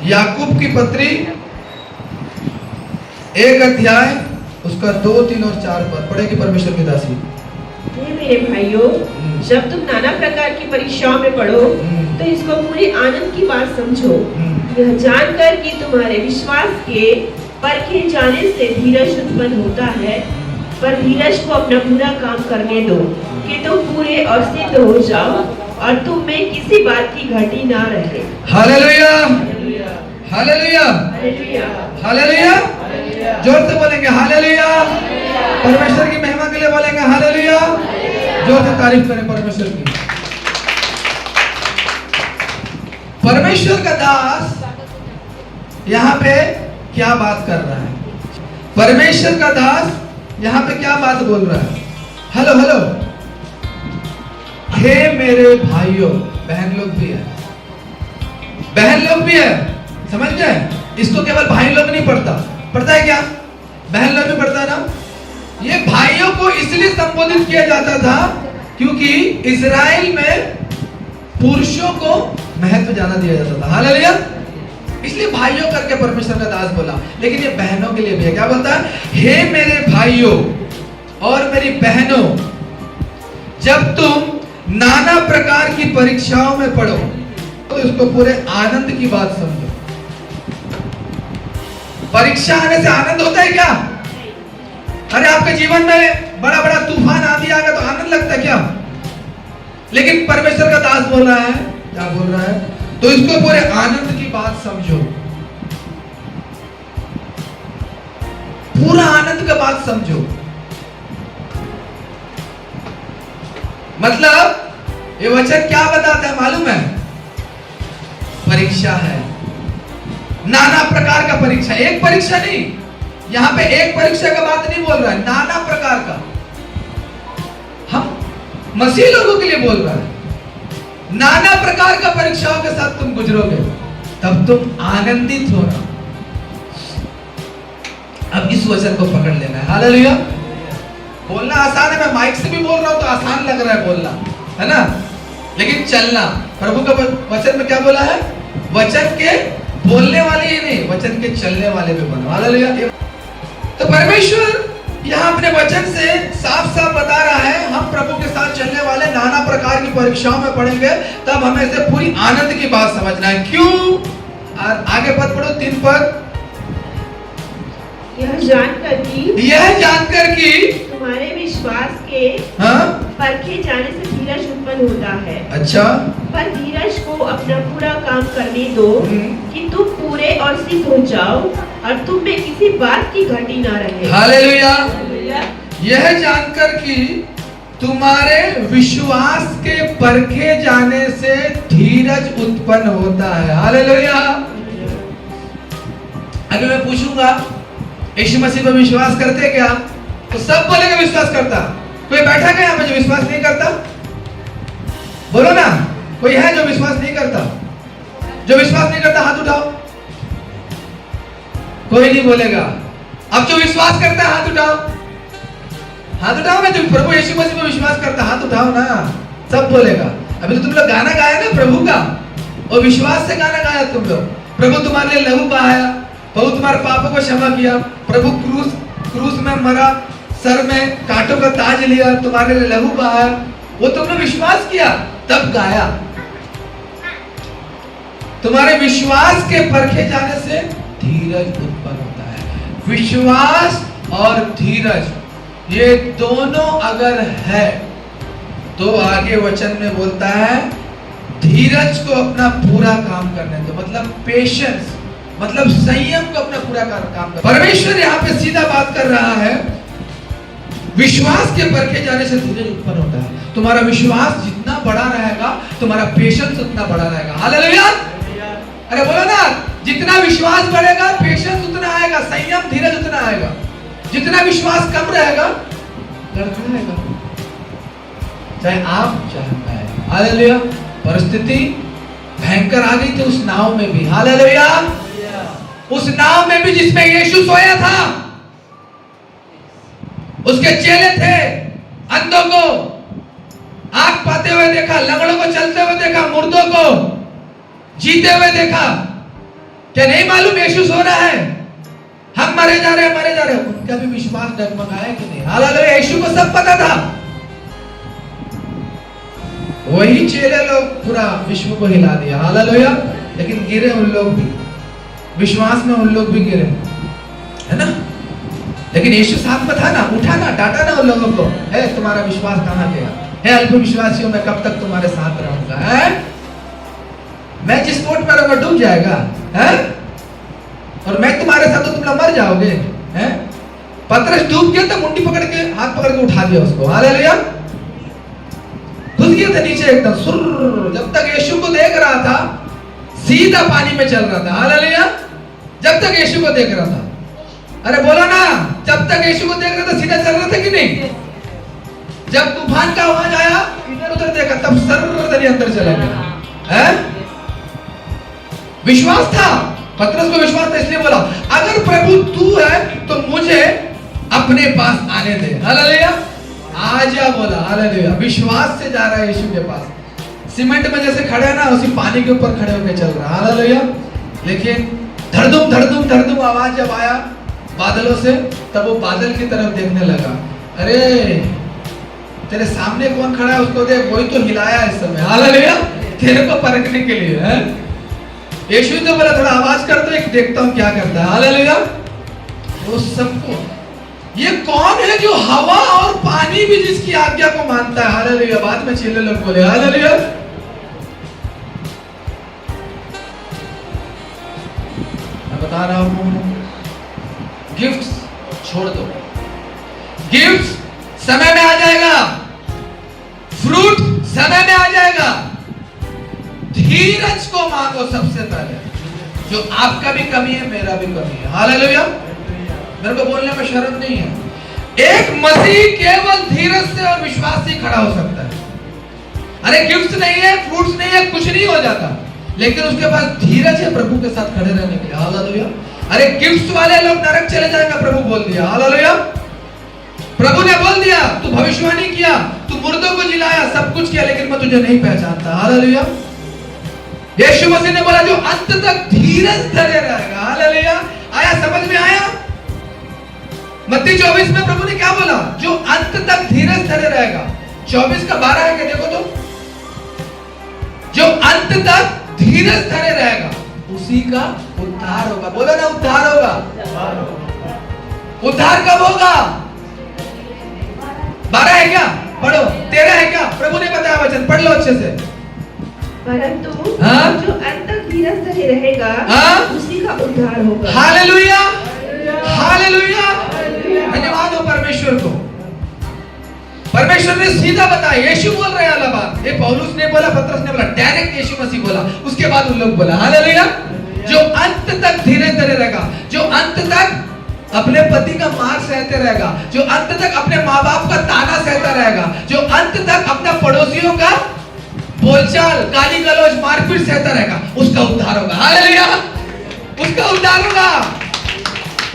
याकूब की पत्री 1 अध्याय उसका 2, 3 और 4 पद पढ़ेगी परमेश्वर की दासी। हे मेरे भाइयों, जब तुम नाना प्रकार की परीक्षाओं में पड़ो तो इसको पूरे आनंद की बात समझो, यह जानकर कि तुम्हारे विश्वास के परखे जाने से धीरज उत्पन्न होता है। पर धीरज को अपना पूरा काम करने दो कि तुम पूरे और सिद्ध हो जाओ और तुम में किसी बात की घटी ना रहे। Hallelujah, hallelujah, hallelujah. जोर से बोलेंगे हालेलुया। परमेश्वर की महिमा के लिए बोलेंगे हालेलुया। जोर से तारीफ करें परमेश्वर की। परमेश्वर का दास यहाँ पे क्या बात कर रहा है? परमेश्वर का दास यहाँ पे क्या बात बोल रहा है? Hello hello. हे मेरे भाइयों, बहन लोग भी है, बहन लोग भी है, समझ गए? इसको केवल भाई लोग नहीं पढ़ता, पढ़ता है क्या? बहन लोग भी पढ़ता है ना? ये भाइयों को इसलिए संबोधित किया जाता था क्योंकि इजराइल में पुरुषों को महत्व ज्यादा दिया जाता था। हालेलुया। इसलिए भाइयों करके परमेश्वर का दास बोला, लेकिन ये बहनों के लिए भी है। क्या बोलता है? हे मेरे भाइयों और मेरी बहनों, जब तुम नाना प्रकार की परीक्षाओं में पढ़ो तो इसको पूरे आनंद की बात समझो। परीक्षा आने से आनंद होता है क्या? अरे आपके जीवन में बड़ा बड़ा तूफान आंधी आ गया तो आनंद लगता है क्या? लेकिन परमेश्वर का दास बोल रहा है, क्या बोल रहा है? तो इसको पूरे आनंद की बात समझो, पूरा आनंद का बात समझो। मतलब ये वचन क्या बताता है मालूम है? परीक्षा है, नाना प्रकार का परीक्षा। एक परीक्षा नहीं, यहां पे एक परीक्षा का बात नहीं बोल रहा है, नाना प्रकार का। हम मसीह लोगों के लिए बोल रहा है, नाना प्रकार का परीक्षाओं के साथ तुम गुजरोगे तब तुम आनंदित होना। अब इस वचन को पकड़ लेना है। हालेलुया। बोलना आसान है, मैं माइक से भी बोल रहा हूं तो आसान लग रहा है बोलना, है ना? लेकिन चलना, प्रभु का वचन में क्या बोला है? वचन के बोलने वाले ही नहीं, वचन के चलने वाले भी बनो। हालेलुया। तो परमेश्वर यहाँ अपने वचन से साफ साफ बता रहा है, हम प्रभु के साथ चलने वाले नाना प्रकार की परीक्षाओं में पढ़ेंगे तब हमें इसे पूरी आनंद की बात समझना है। क्यों? और आगे पद पढ़ो, 3 पद। यह जानकर कि तुम्हारे विश्वास के परखे जाने से धीरज उत्पन्न होता है। अच्छा। पर धीरज को अपना पूरा काम करने दो कि तुम पूरे और सिद्ध हो जाओ और तुम में किसी बात की घटी ना रहे। हालेलुया। यह जानकर कि तुम्हारे विश्वास के परखे जाने से धीरज उत्पन्न होता है। हालेलुया। अगर मैं पूछूंगा यीशु मसीह पर विश्वास करते क्या, तो सब बोलेंगे विश्वास करता। कोई बैठा क्या यहाँ पे जो विश्वास नहीं करता? बोलो ना, कोई है जो विश्वास नहीं करता? जो विश्वास नहीं करता हाथ उठाओ। कोई नहीं बोलेगा। अब जो विश्वास करता है हाथ उठाओ, हाथ उठाओ ना। जो प्रभु यीशु मसीह पर विश्वास करता हाथ उठाओ ना, सब बोलेगा। अभी तो तुम लोग गाना गाया ना प्रभु का, और विश्वास से गाना गाया तुम लोग। प्रभु तुम्हारे लिए लहू बहाया, प्रभु तुम्हारे पापों को क्षमा किया, प्रभु क्रूस में मरा, सर में कांटों का ताज लिया, तुम्हारे लिए लहू बहाया। वो तुमने विश्वास किया तब गाया। तुम्हारे विश्वास के परखे जाने से धीरज उत्पन्न होता है। विश्वास और धीरज ये दोनों अगर है तो आगे वचन में बोलता है धीरज को अपना पूरा काम करने दो। मतलब पेशेंस, मतलब संयम को अपना पूरा काम कर। परमेश्वर यहाँ पे सीधा बात कर रहा है, विश्वास के परखे जाने से धीरज उत्पन्न होता है। तुम्हारा विश्वास जितना बड़ा रहेगा तुम्हारा पेशेंस उतना बड़ा रहेगा। हालेलुया। अरे बोलो ना, जितना विश्वास बढ़ेगा पेशेंस उतना आएगा, संयम धीरज उतना आएगा। जितना विश्वास कम रहेगा लड़खड़ा रहेगा, चाहे आप चाहे मैं। हालेलुया। परिस्थिति भयंकर आ गई थी उस नाव में भी। हालेलुया। उस नाव में भी जिसमें यीशु सोया था, उसके चेले थे, अंधों को आंख पाते हुए देखा, लंगड़ों को चलते हुए देखा, मुर्दों को जीते हुए देखा। क्या नहीं मालूम यीशु सो रहा है, हम मरे जा रहे हैं। उनका भी विश्वास डगमगाया कि नहीं? हालेलुया। यीशु को सब पता था। वही चेले लोग पूरा विश्व को हिला दिया। हालेलुया। लेकिन गिरे उन लोग भी, विश्वास में उन लोग भी गिरे, है ना। लेकिन यीशु साथ में था ना, उठा ना, डांटा ना उन लोगों को, है तुम्हारा विश्वास कहाँ गया है? अल्प विश्वासियों, मैं कब तक तुम्हारे साथ रहूंगा? है मैं जिस बोट में रहूंगा डूब जाएगा, है और मैं तुम्हारे साथ तो तुम लोग मर जाओगे, हैं? पतरस डूब गया तो मुंडी पकड़ के, हाथ पकड़ के उठा दिया उसको। हालेलुया। घुस गया था नीचे एकदम सुर। जब तक यीशु को देख रहा था सीधा पानी में चल रहा था। हालेलुया। जब तक यीशु को देख रहा था, अरे बोलो ना, जब तक यीशु को देख रहा था सीधा चल रहा था कि नहीं? जब तूफान का आवाज आया, इधर उधर देखा, तब सर अंदर चला गया। है विश्वास था, पतरस को विश्वास था, इसलिए बोला अगर प्रभु तू है तो मुझे अपने पास आने दे। हालेलुया। आजा बोला। हालेलुया। विश्वास से जा रहा है यीशु के पास। सीमेंट में जैसे खड़े है ना, उसी पानी के ऊपर खड़े होकर चल रहा। हालेलुया। लेकिन धड़धुम धड़धुम धड़धुम आवाज जब आया बादलों से, तब वो बादल की तरफ देखने लगा। अरे तेरे सामने कौन खड़ा है उसको देख, वही तो हिलाया इस समय। हालेलुया। तेरे को परखने के लिए है। यीशु ने बोला थोड़ा आवाज कर दो, एक देखता हूं क्या करता है। हालेलुया। वो सबको, ये कौन है जो हवा और पानी भी जिसकी आज्ञा को मानता है? हालेलुया। बाद में चेले लोग बोले हालेलुया। मैं बता रहा हूं, गिफ्ट्स छोड़ दो, गिफ्ट्स समय में आ जाएगा, फ्रूट समय में आ जाएगा। धीरज को मांगो सबसे पहले। जो आपका भी कमी है, मेरा भी कमी है। हालेलुया। मेरे को बोलने में शर्म नहीं है। एक मसीह केवल धीरज से और विश्वास से खड़ा हो सकता है। अरे गिफ्ट्स नहीं है, फ्रूट्स नहीं है, कुछ नहीं हो जाता, लेकिन उसके पास धीरज है प्रभु के साथ खड़े रहने के लिए। हालेलुया। अरे गिफ्ट्स वाले लोग नरक चले जाएंगे, प्रभु बोल दिया। हालेलुया। प्रभु ने बोल दिया, तू भविष्यवाणी किया, तू मुर्दों को जिलाया, सब कुछ किया, लेकिन मैं तुझे नहीं पहचानता। हालेलुया। यीशु मसीह ने बोला जो अंत तक धीरज धरे रहेगा। हालेलुया। आया समझ में आया? मत्ती 24 में प्रभु ने क्या बोला? जो अंत तक धीरज धरे रहेगा। 24 का 12 है क्या? देखो तो, जो अंत तक धीरज धरे रहेगा उसी का उद्धार होगा। बोलो ना, उद्धार होगा। उद्धार कब होगा? 12 है क्या? पढ़ो। 13 है क्या? प्रभु ने बताया वचन, पढ़ लो अच्छे से। परंतु जो अंत तक धीरज धरे रहेगा उसी का उद्धार होगा। हालेलुया। हालेलुया। धन्यवाद हो परमेश्वर को। परमेश्वर ने सीधा बताया, यीशु बोल रहे हैं अलग बात। ये पौलुस ने बोला, पतरस ने बोला, डायरेक्ट यीशु मसीह बोला, उसके बाद उन लोग बोला। हालेलुया। जो अंत तक धीरज धरे रहेगा, जो अंत तक अपने पति का मार सहते रहेगा, जो अंत तक अपने माँ बाप का ताना सहता रहेगा, जो अंत तक अपना पड़ोसियों का बोलचाल, गाली गलौज, मारपीट सहता रहेगा, उसका उद्धार होगा। हालेलुया। उसका उद्धार होगा।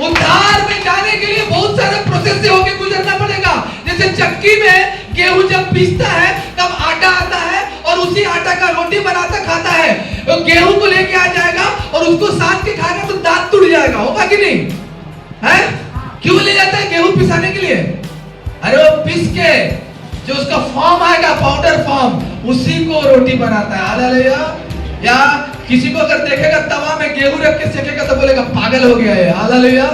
उद्धार में जाने के लिए बहुत सारे प्रोसेस से होके गुजरना पड़ेगा। जैसे चक्की में गेहूं जब पीसता है तब आटा आता है और उसी आटा का रोटी बनाता खाता है। तो गेहूं को लेके आ जाएगा और उसको साथ के खाएगा तो दांत टूट जाएगा, होगा कि नहीं? है क्यों ले जाता है गेहूं पिसाने के लिए? अरे वो पीस के जो उसका फॉर्म आएगा, पाउडर फॉर्म, उसी को रोटी बनाता है। हालेलुया। या किसी को अगर देखेगा तवा में गेहूं रख के सेकेगा तो बोलेगा पागल हो गया है। हालेलुया।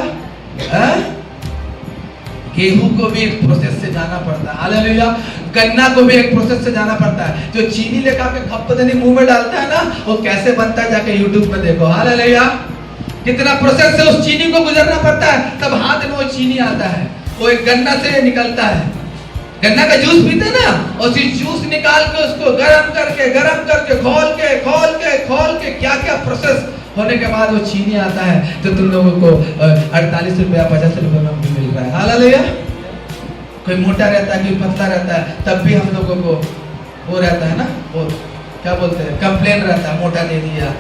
गेहूं को भी एक प्रोसेस से जाना पड़ता है। हालेलुया। गन्ना को भी एक प्रोसेस से जाना पड़ता है। जो चीनी लेकर के खप्पदनी मुंह में डालता है ना, वो कैसे बनता है जाके यूट्यूब में देखो। हालेलुया। कितना प्रोसेस से उस चीनी को गुजरना पड़ता है, तब हाथ में वो चीनी आता है। वो एक गन्ना से निकलता है। गन्ना का जूस पीते ना, और जूस निकाल के उसको गरम करके खोल के क्या क्या प्रोसेस होने के बाद वो चीनी आता है, तो तुम लोगों को 48 रुपया 50 रुपये में भी मिल रहा है। हालेलुया। कोई मोटा रहता है, कोई पतला रहता है, तब भी हम लोगों को वो रहता है ना, वो क्या बोलते हैं, कंप्लेन रहता है, मोटा दे दिया,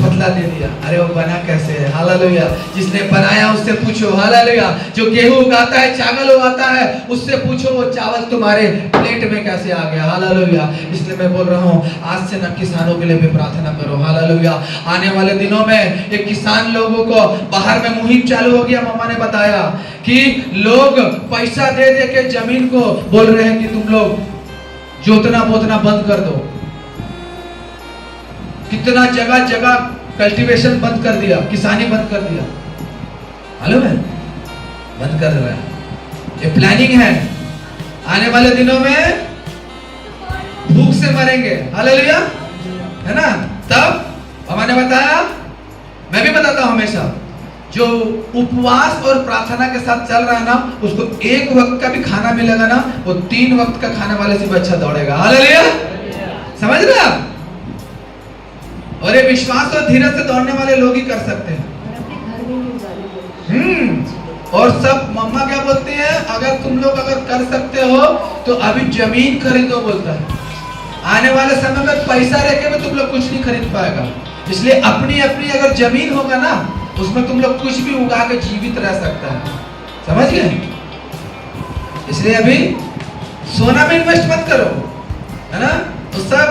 पतला दे दिया। अरे वो बना कैसे है? हालेलुया। जिसने बनाया उससे पूछो। हालेलुया। जो गेहूं उगाता है, चावल उगाता है, उससे पूछो वो चावल तुम्हारे प्लेट में कैसे आ गया। हालेलुया। इसलिए मैं बोल रहा हूँ, आज से ना किसानों के लिए भी प्रार्थना करो। हालेलुया। आने वाले दिनों में एक किसान लोगों को बाहर में मुहिम चालू हो गया। मम्मा ने बताया कि लोग पैसा दे दे के जमीन को बोल रहे हैं कि तुम लोग जोतना बोतना बंद कर दो। कितना जगह जगह कल्टीवेशन बंद कर दिया, किसानी बंद कर दिया। मालूम है? बंद कर रहा है। ये प्लानिंग है। आने वाले दिनों में भूख से मरेंगे। हालेलुया। है ना? तब हमने बताया, मैं भी बताता हूं हमेशा, जो उपवास और प्रार्थना के साथ चल रहा है ना, उसको एक वक्त का भी खाना मिलेगा ना, वो 3 वक्त का खाने वाले से भी अच्छा दौड़ेगा। हालेलुया। समझ रहे आप? और ये विश्वास और धीरज से दौड़ने वाले लोग ही कर सकते हैं। और सब मम्मा क्या बोलती है, अगर तुम लोग अगर कर सकते हो तो अभी जमीन खरीदो बोलता है। आने वाले समय में पैसा रह के भी तुम लोग कुछ नहीं खरीद पाएगा। इसलिए अपनी अपनी अगर जमीन होगा ना, उसमें तुम लोग कुछ भी उगा के जीवित रह सकता है। समझ गए? इसलिए अभी सोना में इन्वेस्ट मत करो, है ना? तो सब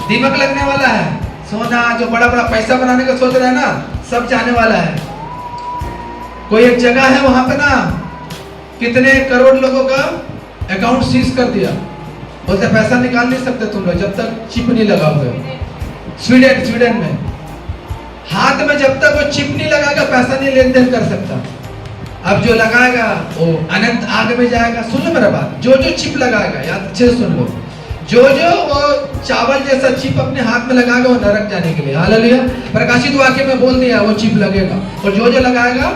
दीमक लगने वाला है। सोना जो बड़ा बड़ा पैसा बनाने का सोच रहा है ना, सब जाने वाला है। कोई एक जगह है, वहां पे ना कितने करोड़ लोगों का अकाउंट सीज कर दिया। बोलते पैसा निकाल नहीं सकते तुम लोग जब तक चिप नहीं लगा हुए। स्वीडन में हाथ में जब तक वो चिप नहीं लगाएगा पैसा नहीं लेन देन कर सकता। अब जो लगाएगा वो अनंत आग में जाएगा। सुन लो मेरा बात, जो जो चिप लगाएगा, याद अच्छे से सुन लो, जो जो वो चावल जैसा चिप अपने हाथ में लगाएगा वो नरक जाने के लिए। हालेलुया। प्रकाशित वाक्य में बोल दिया वो चिप लगेगा, और जो जो लगाएगा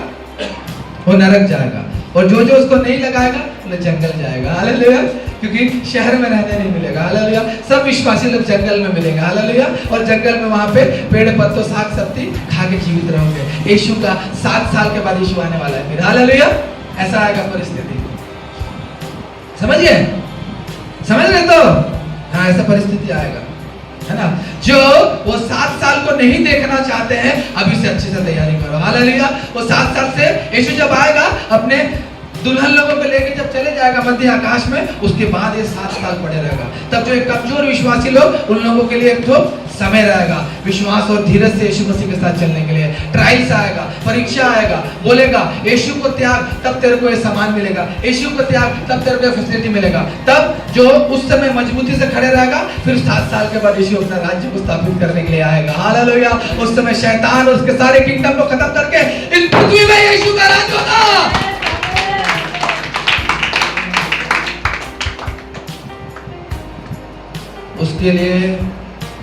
वो नरक जाएगा, और जो जो उसको नहीं लगाएगा वो जंगल जाएगा। हालेलुया। क्योंकि शहर में रहने नहीं मिलेगा। हालेलुया। सब विश्वासी लोग जंगल में मिलेंगे। हालेलुया। और जंगल में वहां पे पेड़ पत्तों साग सब्जी खा के जीवित रहोगे। यीशु का 7 साल के बाद यीशु आने वाला है फिर। हालेलुया। ऐसा आएगा परिस्थिति। समझिए? समझ रहे तो? हाँ, ऐसा परिस्थिति आएगा, है ना? जो वो 7 साल को नहीं देखना चाहते हैं, अभी से अच्छे से तैयारी करो। हालेलुया। वो 7 साल से यीशु जब आएगा अपने दुल्हन लोगों को लेके जब चले जाएगा मध्य आकाश में, उसके बाद ये 7 साल पड़े रहेगा। तब जो एक कमजोर विश्वासी लोग, उन लोगों के लिए एक तो समय रहेगा विश्वास और धीरज से यीशु मसीह के साथ चलने के लिए। ट्रायल्स आएगा, परीक्षा आएगा, बोलेगा यीशु को त्याग तब तेरे को ये सामान मिलेगा, यीशु को त्याग तब तेरे को फैसिलिटी मिलेगा। तब जो उस समय मजबूती से खड़े रहेगा, फिर 7 साल के बाद यीशु अपना राज्य को स्थापित करने के लिए आएगा। हालेलुया। उस समय शैतान और उसके सारे किंगडम को खत्म करके इस पृथ्वी में यीशु का राज्य होगा। उसके लिए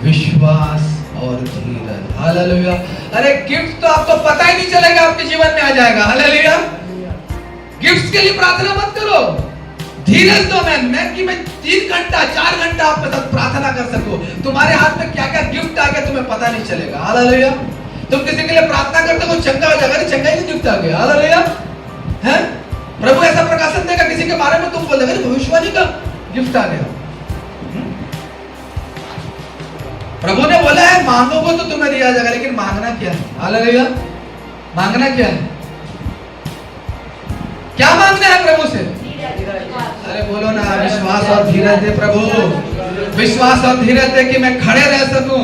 विश्वास और धीरज। हालेलुया। अरे गिफ्ट तो आपको पता ही नहीं चलेगा, आपके जीवन में आ जाएगा। हालेलुया। गिफ्ट्स के लिए प्रार्थना मत करो, धीरज दो। मैं कि मैं 3 घंटा 4 घंटा आपके साथ प्रार्थना कर सकूं, तुम्हारे हाथ में क्या क्या गिफ्ट आ गया तुम्हें पता नहीं चलेगा। हालेलुया। तुम किसी के लिए प्रार्थना करते हो चंगा हो जाएगा, चंगाई का गिफ्ट आ गया। हालेलुया। है प्रभु ऐसा प्रकाशन देगा किसी के बारे में, तुम बोलोगे भविष्यवाणी का गिफ्ट आ गया। प्रभु ने बोला है मांगोगे तो तुम्हें दिया जाएगा, लेकिन मांगना क्या है? हालेलुया। मांगना क्या है? क्या मांगना है प्रभु से? अरे बोलो ना, विश्वास और धीरज दे प्रभु, विश्वास और धीरज दे कि मैं खड़े रह सकूं।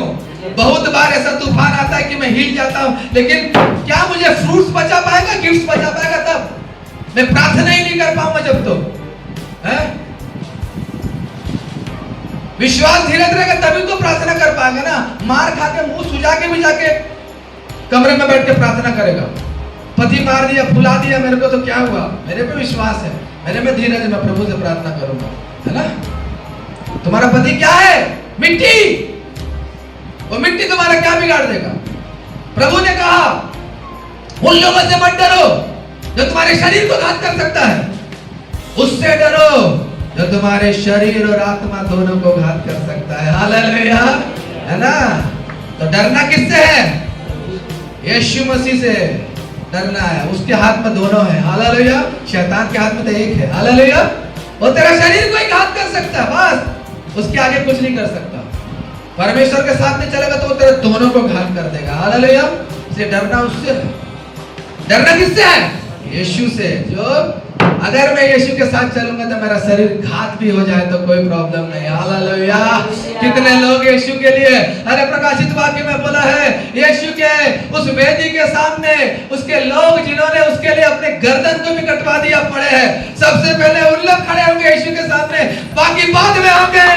बहुत बार ऐसा तूफान आता है कि मैं हिल जाता हूं, लेकिन क्या मुझे फ्रूट्स बचा पाएगा, गिफ्ट्स बचा पाएगा? तब मैं प्रार्थना ही नहीं कर पाऊंगा जब तो है? विश्वास धीरज रहेगा तभी तो प्रार्थना कर पाएगा ना। मार खा के मुंह सुजा के भी जाके कमरे में बैठ के प्रार्थना करेगा। पति मार दिया, फुला दिया मेरे को, तो क्या हुआ? मेरे पे विश्वास है, मेरे में धीरज है, मैं प्रभु से प्रार्थना करूंगा, है ना? तुम्हारा पति क्या है? मिट्टी। वो मिट्टी तुम्हारा क्या बिगाड़ देगा? प्रभु ने कहा उन लोगों से मत डरो जो तुम्हारे शरीर को घात कर सकता है, उससे डरो जो तुम्हारे शरीर और आत्मा दोनों को घात कर सकता है। हालेलुया। है ना? तो डरना किससे है? यीशु मसीह से डरना है। उसके हाथ में दोनों है। हालेलुया। शैतान के हाथ में तो एक है। हालेलुया। वो तेरा शरीर को ही घात कर सकता है, बस उसके आगे कुछ नहीं कर सकता। परमेश्वर के साथ नहीं चलेगा तो वो तेरे दोनों को घायल कर देगा। हालेलुया। इसलिए डरना उससे है। डरना किससे है? यीशु से। जो अगर मैं यीशु के साथ चलूंगा तो मेरा शरीर घात भी हो जाए तो कोई प्रॉब्लम नहीं। हालेलुया। कितने लोग यीशु के लिए, अरे प्रकाशित वाक्य में बोला है, यीशु के उस वेदी के सामने उसके लोग जिन्होंने उसके लिए अपने गर्दन को भी कटवा दिया पड़े हैं, सबसे पहले उन लोग खड़े होंगे यीशु के सामने, बाकी बाद में होंगे।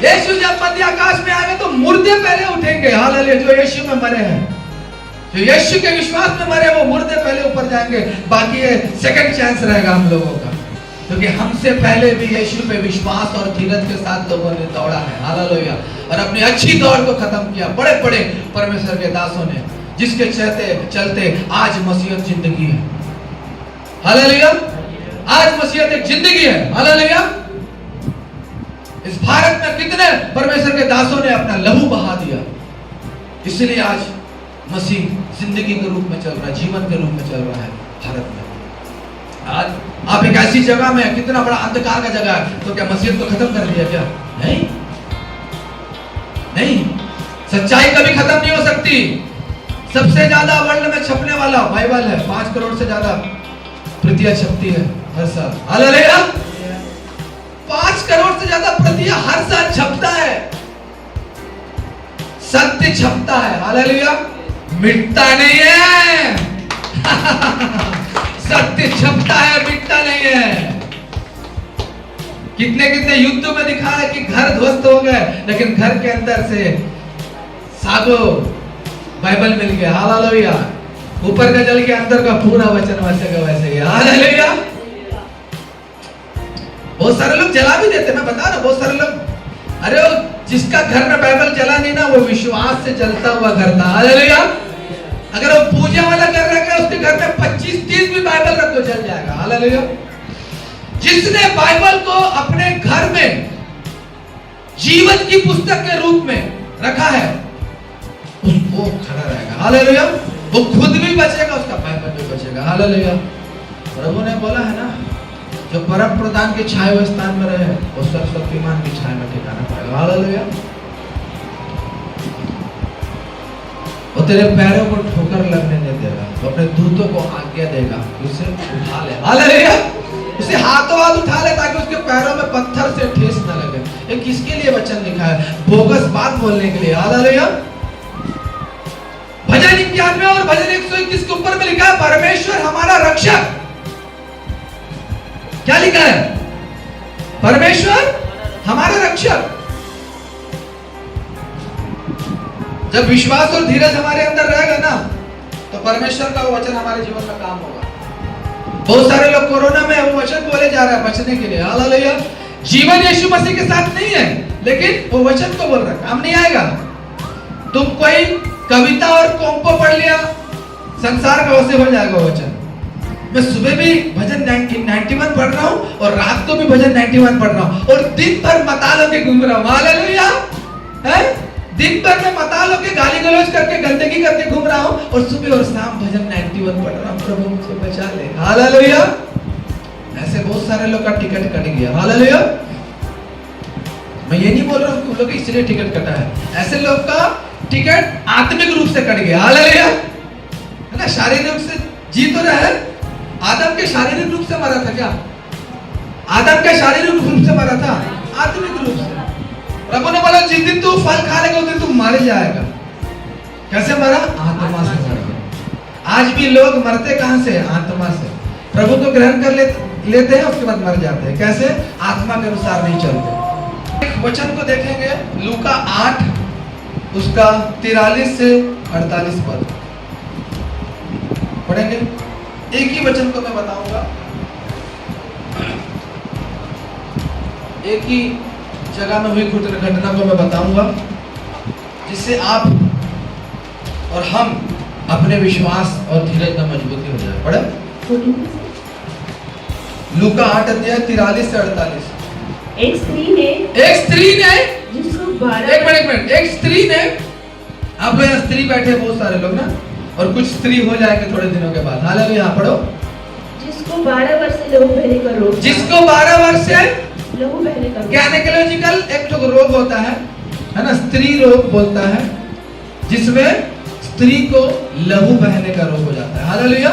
यीशु जब मध्य आकाश में आएंगे तो मुर्दे पहले उठेंगे। हालेलुया। जो यीशु में मरे हैं, जो यीशु के विश्वास में मरे, वो मुर्दे पहले ऊपर जाएंगे, बाकी ये सेकंड चांस रहेगा हम लोगों का, क्योंकि हमसे पहले भी यीशु पे विश्वास और धीरज के साथ लोगों ने दौड़ा है। हालेलुया। और अपनी अच्छी दौड़ को खत्म किया। बड़े बड़े परमेश्वर के दासों ने, जिसके चलते आज मसीहत जिंदगी है। हालेलुया। आज मसीहत एक जिंदगी है। हालेलुया। इस भारत में कितने परमेश्वर के दासों ने अपना लहू बहा दिया, इसलिए आज मसीह जिंदगी के रूप में चल रहा है, जीवन के रूप में चल रहा है भारत में। आज आप एक ऐसी जगह में, कितना बड़ा अंधकार का जगह है, तो क्या मसीहत को खत्म कर दिया क्या? नहीं, नहीं। सच्चाई कभी खत्म नहीं हो सकती। सबसे ज्यादा वर्ल्ड में छपने वाला बाइबल है। 5 करोड़ से ज्यादा प्रतियां छपती है हर साल। हालेलुया। 5 करोड़ से ज्यादा प्रतियां हर साल छपता है। सत्य छपता है। हालेलुया। मिटता नहीं है। सत्य छपता है, मिटता नहीं है। कितने कितने युद्धों में दिखा है कि घर ध्वस्त हो गए, लेकिन घर के अंदर से सागो बाइबल मिल गया। हालेलुया। ऊपर का जल के अंदर का पूरा वचन वैसे का वैसे ही। हालेलुया। बहुत सारे लोग जला भी देते, मैं बता रहा हूं, बहुत सारे लोग, अरे वो जिसका घर में बाइबल चला नहीं ना, वो विश्वास से चलता हुआ घर था। हालेलुया। अगर वो पूजा वाला घर रखा, उसके घर में 25-30 भी बाइबल रख दो, चल जाएगा। हालेलुया। जिसने बाइबल को अपने घर में जीवन की पुस्तक के रूप में रखा है, उसको खड़ा रहेगा। हालेलुया। वो खुद भी बचेगा, उसका बाइबल भी बचेगा। हालेलुया। प्रभु ने बोला है ना, जो परम प्रधान के छाए हुए स्थान में रहे, वो सर्वशक्तिमान की छाया में ठिकाना पाएगा। हालेलुया। वो तेरे पैरों को ठोकर लगने नहीं देगा, वो अपने दूतों को आज्ञा देगा, उसे उठा ले। हालेलुया। उसे हाथों हाथ उठा ले ताकि उसके पैरों में पत्थर से ठेस न लगे। ये किसके लिए वचन लिखा है? बोगस बात बोलने के लिए। हालेलुया। भजन 91 और भजन 121 के ऊपर में लिखा है, परमेश्वर हमारा रक्षक। क्या लिखा है? परमेश्वर हमारा रक्षक। जब विश्वास और धीरज हमारे अंदर रहेगा ना, तो परमेश्वर का वो वचन हमारे जीवन में काम होगा। बहुत सारे लोग कोरोना में वो वचन बोले जा रहे हैं बचने के लिए। हालेलुया। जीवन यीशु मसीह के साथ नहीं है, लेकिन वो वचन को बोल रहा है, काम नहीं आएगा। तुम कोई कविता और कॉम्पो पढ़ लिया, संसार का वैसे हो जाएगा वचन। मैं सुबह भी भजन 91 पढ़ रहा हूँ और रात को भी भजन 91 पढ़ रहा हूँ और दिन भर मतालों के घूम रहा हूँ। हालेलुया। दिन भर में मतालों के गाली गलौज करके गंदगी करके घूम रहा हूँ और सुबह और शाम भजन 91 पढ़ रहा हूँ, प्रभु मुझे बचा ले। हालेलुया। ऐसे बहुत सारे लोग का टिकट कट गया। हालेलुया। मैं ये नहीं बोल रहा हूँ कि लोग इसलिए टिकट कटा है, ऐसे लोग का टिकट आत्मिक रूप से कट गया। हालेलुया। है ना, शारीरिक रूप से जी तो रहे। आदम के शारीरिक रूप से मरा था क्या? आदम का शारीरिक रूप से मरा था, आत्मिक रूप से। प्रभु ने बोला जिस दिन तू फल खा लेगा उस दिन तू मर जाएगा। कैसे मरा? आत्मा से मरा। आज भी लोग मरते कहां से? आत्मा से। प्रभु को ग्रहण कर लेते हैं, उसके बाद मर जाते हैं। कैसे? आत्मा के अनुसार नहीं चलते। एक वचन को देखेंगे, लूका 8 उसका 43 से 48 पद पढ़ेंगे। एक ही वचन को मैं बताऊंगा, एक ही जगह में हुई घटना को मैं बताऊंगा, जिससे आप और हम अपने विश्वास और धीरज में मजबूती हो जाए। पढ़े लूका 8 अध्याय 43 से 48। एक स्त्री ने जिसको 12 एक मिनट एक स्त्री ने, आप लोग यहाँ स्त्री बैठे बहुत सारे लोग ना, और कुछ स्त्री हो जाएंगे थोड़े दिनों के बाद। हालेलुया। यहाँ पढ़ो। जिसको 12 वर्ष से लहू बहने का रोग, जिसको 12 वर्ष से लहू बहने का रोग। गैनेकोलॉजिकल एक जो रोग होता है ना, स्त्री रोग बोलता है, जिसमें स्त्री को लहू बहने का रोग हो जाता है। हालेलुया।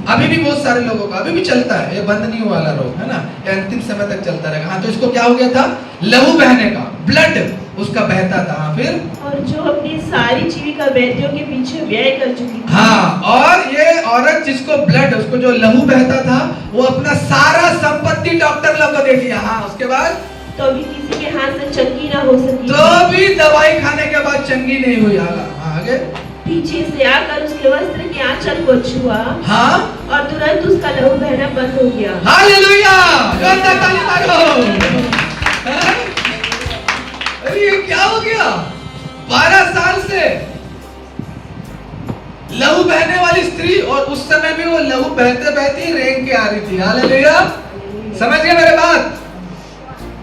अभी भी बहुत सारे लोगों का अभी भी चलता है, ये बंद नहीं वाला रोग है ना, ये अंतिम समय तक चलता रहेगा। हाँ, तो इसको क्या हो गया था? लहू बहने का, ब्लड उसका बहता था। हाँ, फिर और जो अपनी सारी जीविका वैद्यों के पीछे व्यय कर चुकी थी। हाँ, और ये औरत जिसको ब्लड, उसको जो लहू बहता था, वो अपना सारा संपत्ति डॉक्टर लोग को दे दिया। हाँ, उसके बाद तो भी किसी के हाथ से चंगी ना हो सकी, तो भी दवाई खाने के बाद चंगी नहीं हुई। आगे पीछे से आकर उसके वस्त्र के आंचल को छुआ, हाँ, और तुरंत उसका लहू बहना बंद हो गया। हालेलुया। जोरदार ताली मारो। हाँ? अरे ये क्या हो गया? 12 साल से लहू बहने वाली स्त्री, और उस समय भी वो लहू बहते बहते ही रेंग के आ रही थी। हालेलुया। समझ गए मेरे बात?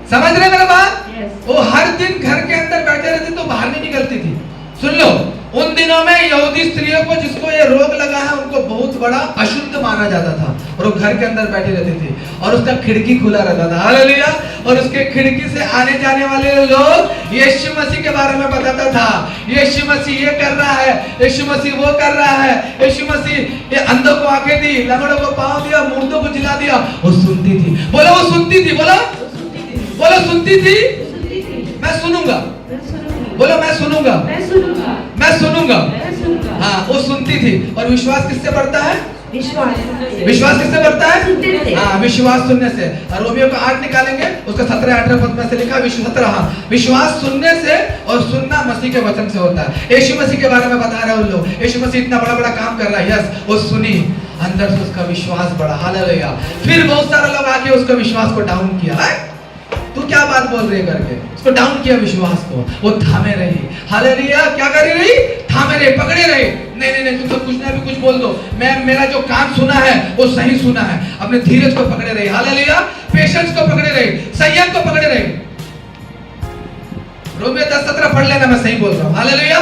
समझ रहे मेरे बात? Yes. वो हर दिन घर के अंदर बैठे रहती तो बाहर नहीं निकलती थी। सुन लो, उन दिनों में यहूदी स्त्रियों को जिसको ये रोग लगा है, उनको बहुत बड़ा अशुद्ध माना जाता था, और वो घर के अंदर बैठी रहती थी, और उसका खिड़की खुला रहता था। हालेलुया। और उसके खिड़की से आने जाने वाले लोग यीशु मसीह के बारे में बताता था। यीशु मसीह ये कर रहा है, यीशु मसीह वो कर रहा है, यीशु मसीह ये अंधों को आंखें दी, लंगड़ों को पांव दिया, मुर्दों को जिला दिया। वो सुनती थी। बोलो वो सुनती थी। बोलो बोलो सुनती थी। मैं सुनूंगा। बोलो मैं सुनूंगा। मैं सुनूंगा। मैं सुनूंगा। मैं सुनूंगा। हाँ, वो सुनती थी। और विश्वास किससे बढ़ता है? विश्वास किससे बढ़ता है? सुनने से। हाँ, विश्वास सुनने से। और रोमियो का 8 निकालेंगे, उसका 17-18 पद में से लिखा, 17। हाँ, विश्वास सुनने से, और सुनना मसीह के वचन से होता है। यीशु मसीह के बारे में बता रहे हैं उन लोग, यीशु मसीह इतना बड़ा बड़ा काम कर रहा है। यस, वो सुनी, अंदर से उसका विश्वास बढ़ा। हालेलुया। फिर बहुत सारे लोग आके उसका विश्वास को डाउन किया। तू क्या बात बोल रही है करके उसको डाउन किया विश्वास को। वो थामे रही। हालेलुया। क्या कर रही? थामे रही, पकड़े रही। नहीं नहीं नहीं, तुम तो कुछ ना भी कुछ बोल दो, मैं मेरा जो काम सुना है वो सही सुना है। अपने धीरज को पकड़े रही। हालेलुया। पेशेंस को पकड़े रही, संयम को पकड़े रही। रोमियो 10:17 पढ़ लेना, मैं सही बोल रहा हूँ। हालेलुया।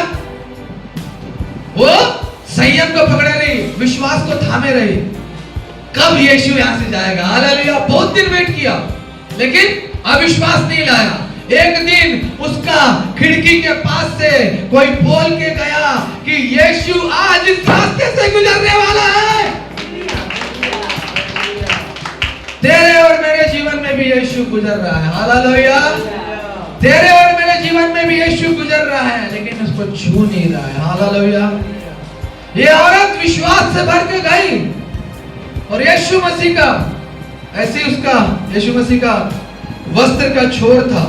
वो संयम को पकड़े रही, विश्वास को थामे रही। कब यीशु यहां से जाएगा? हालेलुया। बहुत दिन वेट किया, लेकिन अविश्वास नहीं लाया। एक दिन उसका खिड़की के पास से कोई बोल के गया कि यीशु आज इस रास्ते से गुजरने वाला है। तेरे और मेरे जीवन में भी यीशु गुजर रहा है। हालेलुया। तेरे और मेरे जीवन में भी यीशु गुजर रहा है, लेकिन उसको छू नहीं रहा है। हालेलुया। ये औरत विश्वास से भर के गई, और यीशु मसीह का ऐसे उसका यीशु मसीह का वस्त्र का छोर था,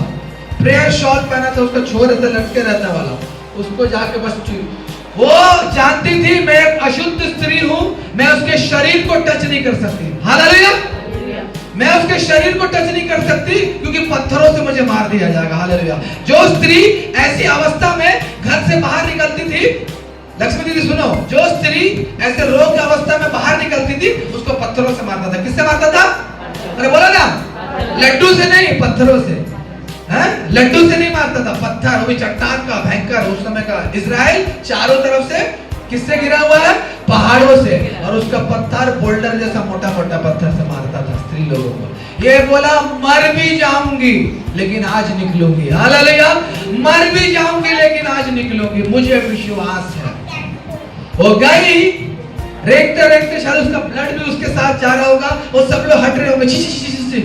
प्रेयर शॉल पहना था, उसका छोर ऐसे लटके रहता वाला, उसको जाके बस वो जानती थी मैं एक अशुद्ध स्त्री हूं, मैं उसके शरीर को टच नहीं कर सकती। हालेलुया। मैं उसके शरीर को टच नहीं कर सकती, क्योंकि पत्थरों से मुझे मार दिया जाएगा। हालेलुया। जो स्त्री ऐसी अवस्था में घर से बाहर निकलती थी, लक्ष्मी दीदी सुनो, जो स्त्री ऐसे रोग की अवस्था में बाहर निकलती थी, उसको पत्थरों से मारता था। किससे मारता था? अरे बोलो ना, लड्डू से नहीं, पत्थरों से। हैं? लड्डू से नहीं मारता था, पत्थर, वो भी चट्टान का भयंकर उस समय का। इजराइल चारों तरफ से किससे घिरा हुआ है? पहाड़ों से, और उसका पत्थर बोल्डर जैसा मोटा मोटा पत्थर से मारता था स्त्री लोगों को। ये बोला मर भी जाऊंगी लेकिन आज निकलूंगी। हालेलुया। मर भी जाऊंगी लेकिन आज निकलूंगी, मुझे विश्वास है। वो गई, रेंगते रेंगते, शायद उसका ब्लड भी उसके साथ जा रहा होगा, और सब लोग हट रहे होंगे। छी छी छी छी।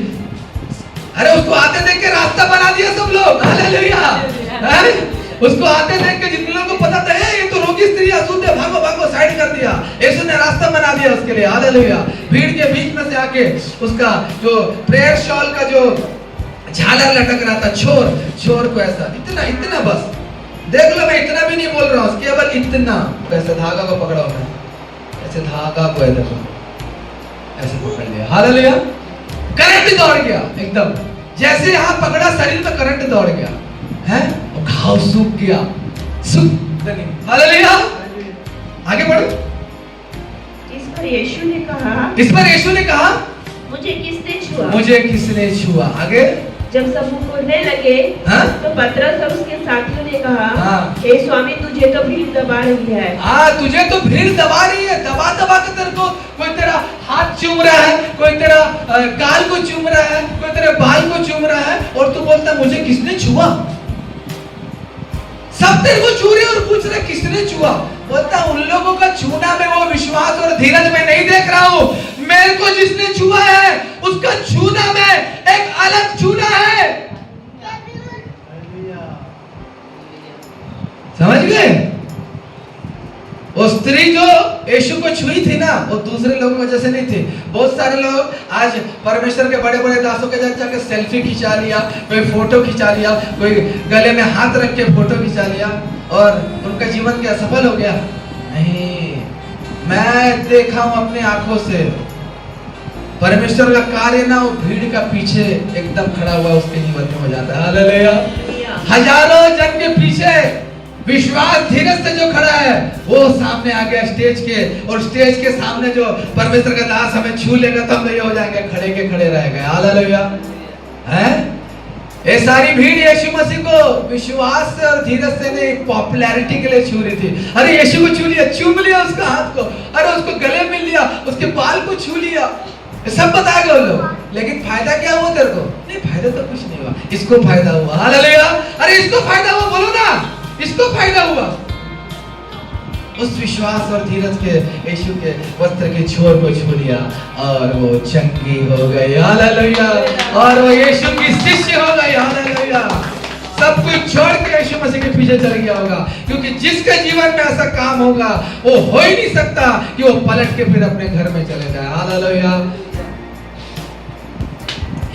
अरे उसको आते देख के रास्ता बना दिया सब लोग। हालेलुया। उसको आते देख के जितने लोगों को पता था ये तो रोगी स्त्री अशुद्ध है, भागो भागो, साइड कर दिया। यीशु ने रास्ता बना दिया उसके लिए। हालेलुया। भीड़ के बीच में से आके उसका जो प्रेयर शॉल का जो झालर लटक रहा था, छोर को ऐसा इतना इतना, बस देख लो, मैं इतना भी नहीं बोल रहा हूँ, केवल इतना, ऐसे धागा को पकड़ा हुआ, ऐसे धागा को ऐसे पकड़ लिया। हालेलुया। करंट दौड़ गया एकदम, जैसे यहाँ पकड़ा शरीर में करंट दौड़ गया है, और घाव सूख गया। हालेलुया। आगे बढ़ो। इस पर यीशु ने कहा मुझे किसने छुआ? मुझे किसने छुआ? आगे जब सब मुकरने लगे, हाँ? तो पतरस और उसके साथियों ने कहा, हाँ? हे स्वामी, तुझे तो भीड़ दबा रही है। तुझे तो भीड़ दबा रही है, दबा दबा के तेरे को कोई तेरा हाथ चूम रहा है, कोई तेरा गाल को चूम रहा है, कोई तेरे बाल को चूम रहा है और तू बोलता मुझे किसने छुआ। सब तेरे को छू रहे और पूछ रहे किसने छुआ। बोलता उन लोगों का छूना में वो विश्वास और धीरज में नहीं देख रहा हूं, मेरे को जिसने छुआ है उसका छूना में एक अलग छूना है। समझ गए? वो स्त्री जो यीशु को छुई थी ना, वो दूसरे लोगों की वजह से नहीं थी। बहुत सारे लोग आज परमेश्वर के बड़े बड़े दासों के जाके सेल्फी खिंचा लिया, कोई फोटो खिंचा लिया, कोई गले में हाथ रख के फोटो खिंचा लिया और उनका जीवन क्या सफल हो गया? नहीं, मैं देखा हूं अपने आंखों से परमेश्वर का कार्य ना वो भीड़ का पीछे एकदम खड़ा हुआ उसके जीवन में हो जाता है। हालेलुया। हजारों जन के पीछे विश्वास धीरज से जो खड़ा है वो सामने आ गया स्टेज के, और स्टेज के सामने जो परमेश्वर का दास हमें छू लेगा तो हम ये हो जाएंगे, खड़े के खड़े रह गए। हालेलुया। हैं? ये सारी भीड़ यीशु मसीह को विश्वास से और धीरज से नहीं, पॉपुलैरिटी के लिए छू रही थी। अरे यीशु को छू लिया, चूम लिया उसका हाथ को, अरे उसको गले मिल लिया, उसके बाल को छू लिया, सब बताएगा वो लोग। लेकिन फायदा क्या हुआ तेरे को? नहीं, फायदा तो कुछ नहीं हुआ, इसको फायदा हुआ। हालेलुया। अरे इसको फायदा हुआ, बोलो ना, इसको फायदा हुआ। उस विश्वास और धीरज के यीशु के वस्त्र के छोर को छू लिया और वो चंगी हो गई। हालेलुया। और वो यीशु की शिष्य हो गई। हालेलुया। सब कुछ छोड़ के यीशु मसीह के पीछे चल गया होगा, क्योंकि जिसके जीवन में ऐसा काम होगा वो हो ही नहीं सकता कि वो पलट के फिर अपने घर में चले जाए। हालेलुया।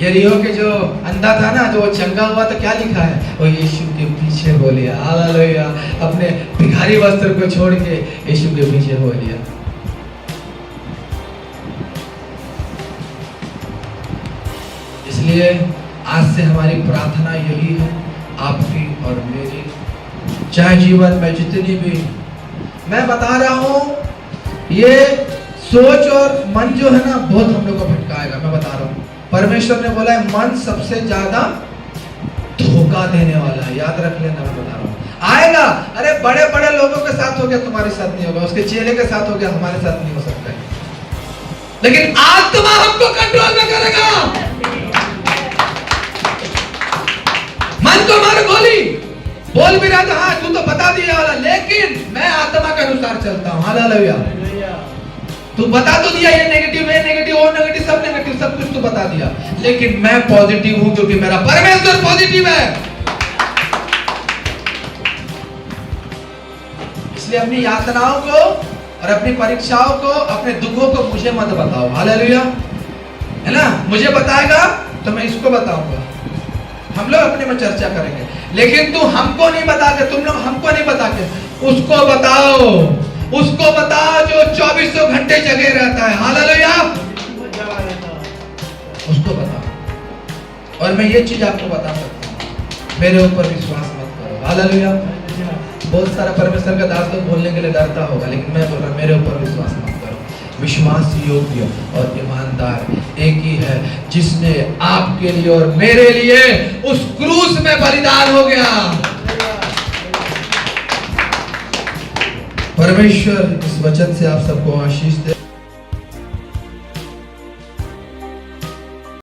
यरीहो के जो अंधा था ना, जो वो चंगा हुआ तो क्या लिखा है? वो यीशु के पीछे हो लिया। हालेलुया। अपने भिखारी वस्त्र को छोड़ के यीशु के पीछे हो लिया। इसलिए आज से हमारी प्रार्थना यही है, आपकी और मेरी, चाहे जीवन में जितनी भी, मैं बता रहा हूं, ये सोच और मन जो है ना बहुत हम लोग को भटकाएगा। मैं बता रहा हूं, परमेश्वर ने बोला है मन सबसे ज्यादा धोखा देने वाला है। याद रख लेना, मैं बता रहा हूं आएगा। अरे बड़े बड़े लोगों के साथ हो गया, तुम्हारे साथ नहीं होगा, उसके चेले के साथ हो गया, हमारे साथ नहीं हो सकता है। लेकिन आत्मा हमको कंट्रोल में करेगा। मन तो मार गोली बोल भी रहा था, हाँ तू तो बता दिया वाला, लेकिन मैं आत्मा के अनुसार चलता हूं। हालेलुया। तू बता तो दिया ये नेगेटिव, ये नेगेटिव, वो नेगेटिव, सब नेगेटिव, सब कुछ तू बता दिया, लेकिन मैं पॉजिटिव हूं क्योंकि मेरा परमेश्वर पॉजिटिव है। इसलिए अपनी यातनाओं को और अपनी परीक्षाओं को, अपने दुखों को मुझे मत बताओ। हालेलुया। है ना? मुझे बताएगा तो मैं इसको बताऊंगा, हम लोग अपने में चर्चा करेंगे। लेकिन तू हमको नहीं बता के, तुम लोग हमको नहीं बता के, उसको बताओ, उसको बताओ जो 2400 घंटे जगे रहता है। हालेलुया। उसको बताओ। और मैं ये चीज आपको बता सकता हूं, मेरे ऊपर विश्वास मत करो। हालेलुया। बहुत सारा परमेश्वर का दास तो बोलने के लिए डरता होगा, लेकिन मैं बोल रहा हूं, मेरे ऊपर विश्वास मत करो। विश्वास योग्य और ईमानदार एक ही है, जिसने आपके लिए और मेरे लिए उस क्रूस में बलिदान हो गया। परमेश्वर इस वचन से आप सबको आशीष दे।